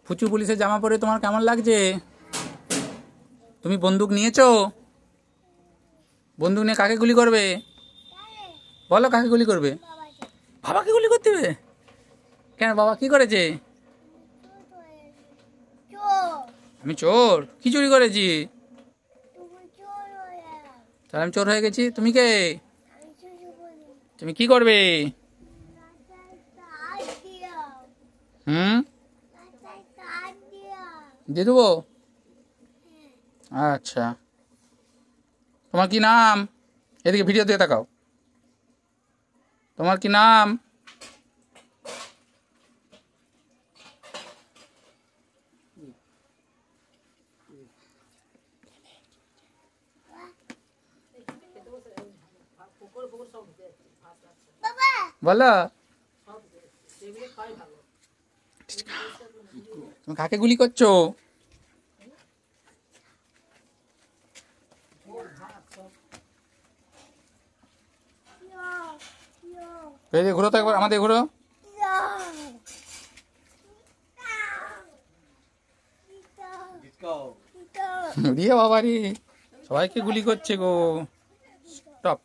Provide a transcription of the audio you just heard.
ফুচু পুলিশের জামা পরে তোমার কেমন লাগছে? তুমি বন্দুক নিয়েছো? বন্দুক নিয়ে কাকে গুলি করবে? বলো, কাকে গুলি করবে? বাবাকে গুলি করতে হবে? কেন, বাবা কি করেছে? আমি চোর? কি চুরি করেছি? তাহলে আমি চোর হয়ে গেছি। তুমি কে? তুমি কি করবে? দিয়ে দেবো? আচ্ছা, তোমার কি নাম? এদিকে ভিডিও দিয়ে তাকাও। তোমার কি নাম? বলো। তুমি কাকে গুলি করছো? ঘুরো তো একবার, আমাদের ঘুরো। বাবা রে, সবাইকে গুলি করছে গো। স্টপ।